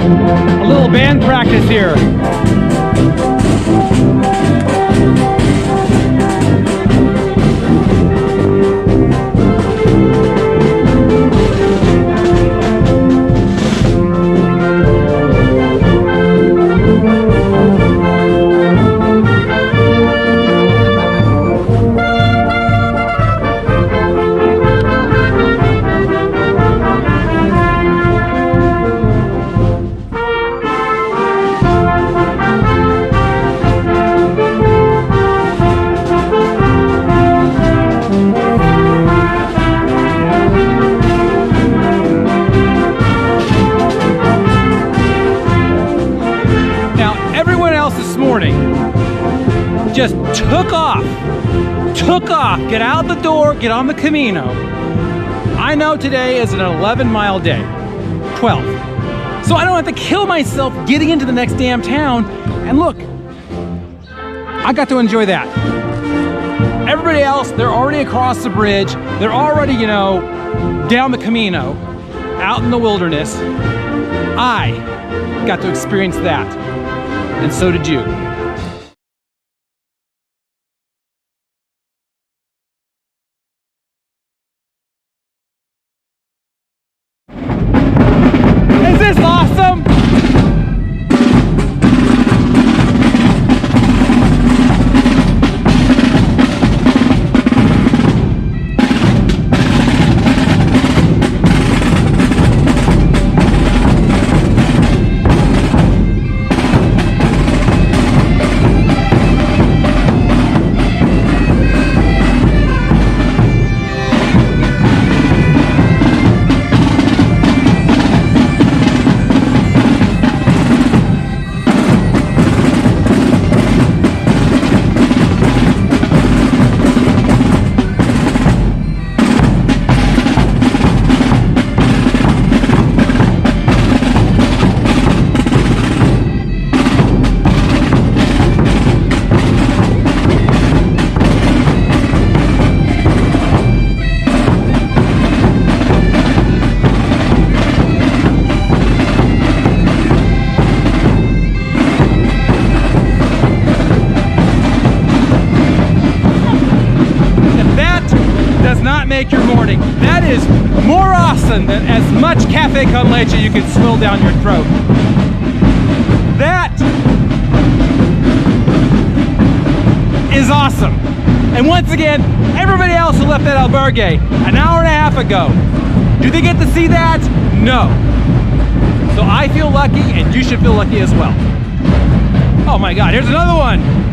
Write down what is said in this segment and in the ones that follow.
A little band practice here. Just took off, get out the door, get on the Camino. I know today is an 11-mile day, 12. So I don't have to kill myself getting into the next damn town. And look, I got to enjoy that. Everybody else, they're already across the bridge. They're already, you know, down the Camino, out in the wilderness. I got to experience that, and so did you. Is this awesome? Make your morning. That is more awesome than as much cafe con leche you can swill down your throat. That is awesome. And once again, everybody else who left that albergue an hour and a half ago, do they get to see that? No. So I feel lucky, and you should feel lucky as well. Oh my God, here's another one.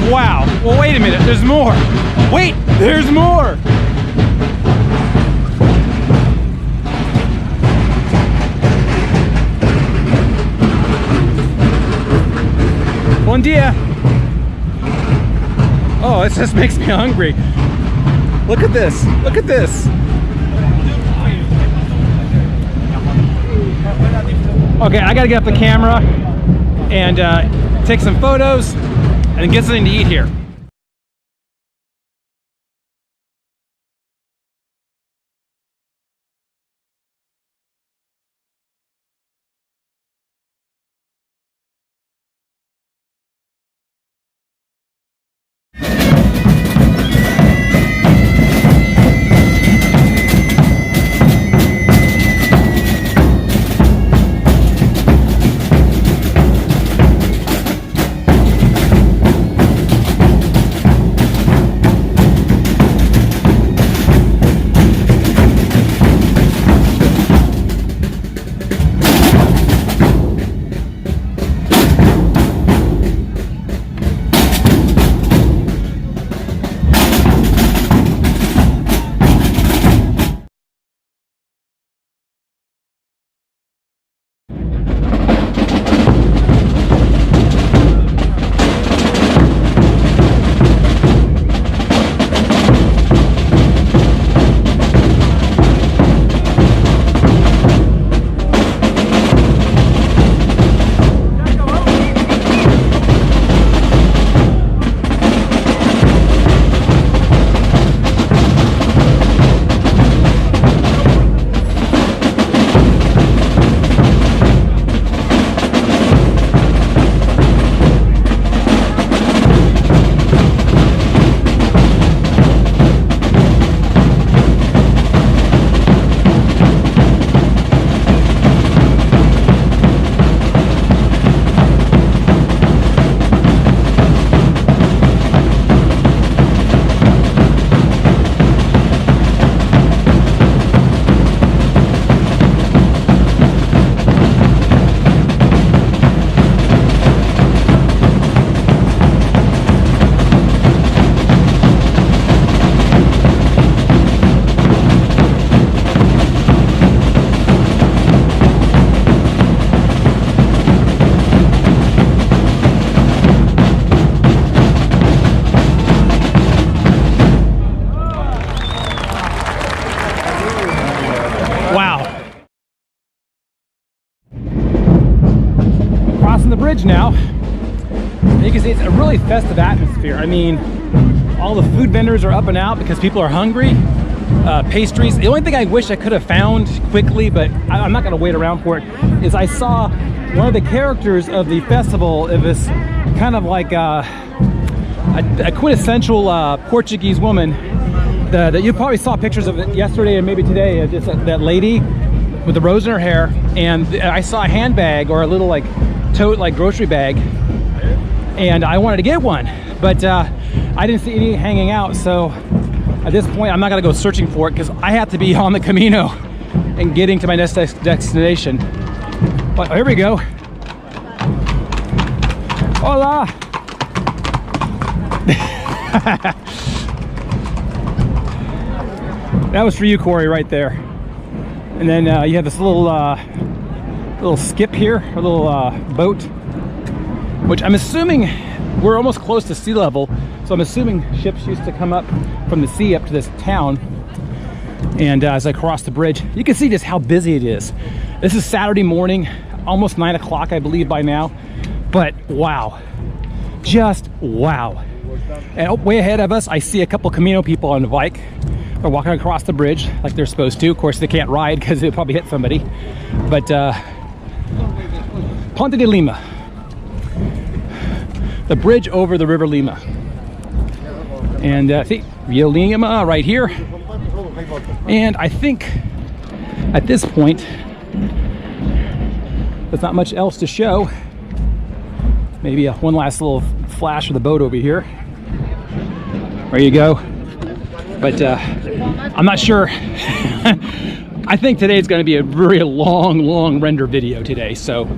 Wow. Well, wait a minute. There's more. Wait, there's more. Bom dia. Oh, it just makes me hungry. Look at this. Look at this. Okay, I gotta get up the camera and take some photos and get something to eat here. the bridge now. You can see it's a really festive atmosphere. I mean, all the food vendors are up and out because people are hungry. Pastries. The only thing I wish I could have found quickly, but I'm not going to wait around for it, is I saw one of the characters of the festival. It was kind of like a quintessential Portuguese woman that you probably saw pictures of it yesterday and maybe today. Just that lady with the rose in her hair, and I saw a handbag or a little like tote like grocery bag, and I wanted to get one, but I didn't see any hanging out. So at this point, I'm not gonna go searching for it because I have to be on the Camino and getting to my next destination. But here we go. Hola. That was for you, Corey, right there. And then you have this little skip here, a little boat, which I'm assuming we're almost close to sea level. So I'm assuming ships used to come up from the sea up to this town. And as I cross the bridge, you can see just how busy it is. This is Saturday morning, almost 9 o'clock, I believe by now. But wow, just wow. And way ahead of us, I see a couple Camino people on the bike. They're walking across the bridge like they're supposed to. Of course, they can't ride because they'll probably hit somebody. But Ponte De Lima, the bridge over the River Lima. And see, Rio Lima right here. And I think at this point, there's not much else to show. Maybe one last little flash of the boat over here. There you go. But I'm not sure. I think today is going to be a very long render video today. So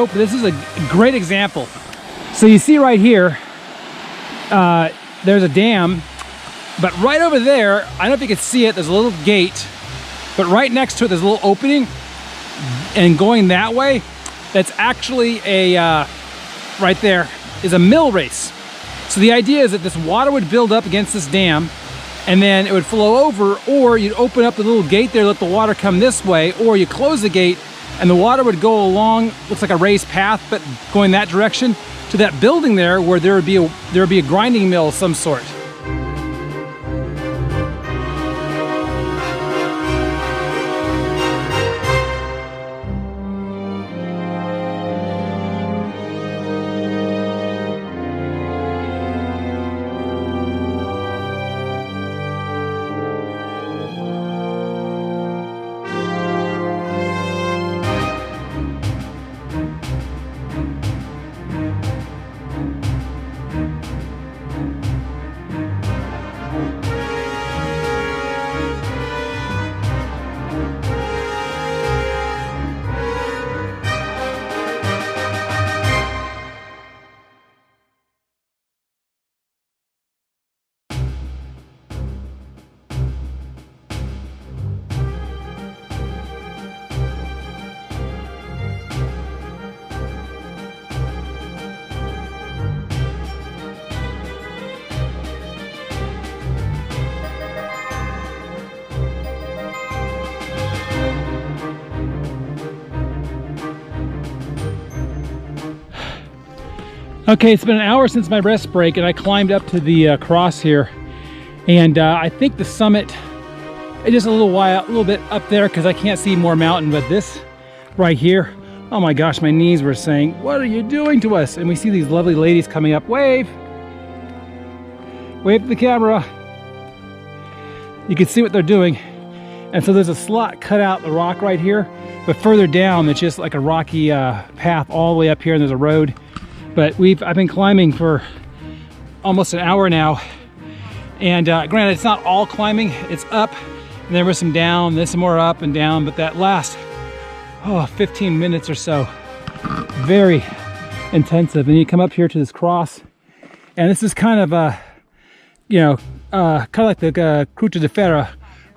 but this is a great example. So you see right here, there's a dam, but right over there, I don't know if you can see it, there's a little gate, but right next to it, there's a little opening, and going that way, that's actually a, right there, is a mill race. So the idea is that this water would build up against this dam, and then it would flow over, or you'd open up the little gate there, let the water come this way, or you close the gate, and the water would go along, looks like a raised path, but going that direction to that building there where there would be a grinding mill of some sort. Okay, it's been an hour since my rest break, and I climbed up to the cross here, And I think the summit is just a little bit up there because I can't see more mountain, but this right here, oh my gosh, my knees were saying, what are you doing to us? And we see these lovely ladies coming up. Wave! Wave to the camera. You can see what they're doing. And so there's a slot cut out the rock right here, but further down it's just like a rocky path all the way up here, and there's a road. But I've been climbing for almost an hour now, and granted it's not all climbing, it's up and there was some down, there's some more up and down, but that last 15 minutes or so, very intensive. And you come up here to this cross, and this is kind of kind of like the Cruce de Ferro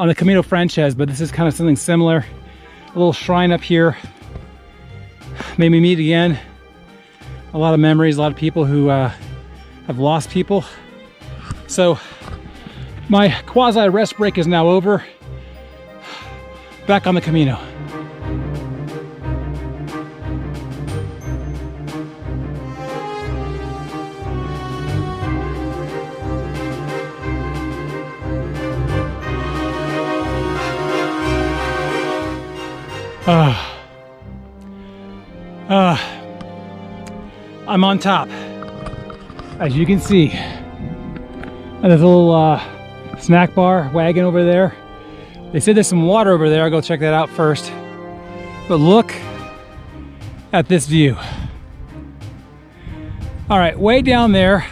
on the Camino Frances, but this is kind of something similar. A little shrine up here. Made me meet again. A lot of memories, a lot of people who have lost people. So my quasi rest break is now over. Back on the Camino. I'm on top, as you can see. And there's a little snack bar wagon over there. They said there's some water over there. I'll go check that out first. But look at this view. All right, way down there,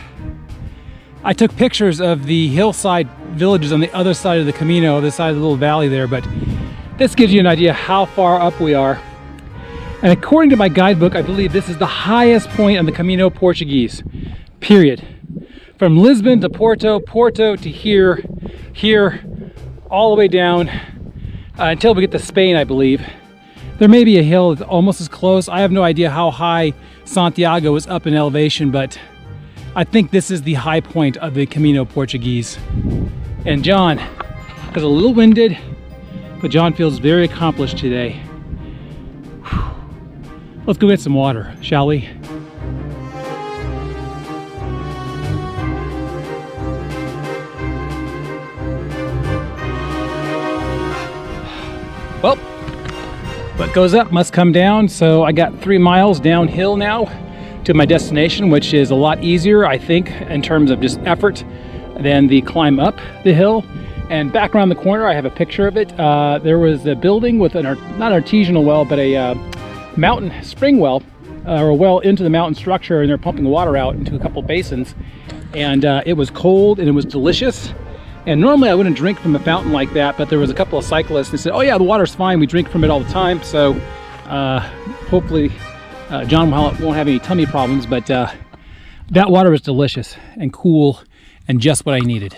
I took pictures of the hillside villages on the other side of the Camino, this side of the little valley there, but this gives you an idea how far up we are. And according to my guidebook, I believe this is the highest point on the Camino Portuguese, period. From Lisbon to Porto, Porto to here, all the way down until we get to Spain, I believe. There may be a hill that's almost as close. I have no idea how high Santiago is up in elevation, but I think this is the high point of the Camino Portuguese. And John is a little winded, but John feels very accomplished today. Let's go get some water, shall we? Well, what goes up must come down, so I got 3 miles downhill now to my destination, which is a lot easier, I think, in terms of just effort than the climb up the hill. And back around the corner, I have a picture of it. There was a building with not an artesianal well, but a mountain spring well, or a well into the mountain structure, and they're pumping water out into a couple basins. And it was cold and it was delicious. And normally I wouldn't drink from a fountain like that, but there was a couple of cyclists that said, oh yeah, the water's fine, we drink from it all the time. So hopefully John won't have any tummy problems, but that water was delicious and cool and just what I needed.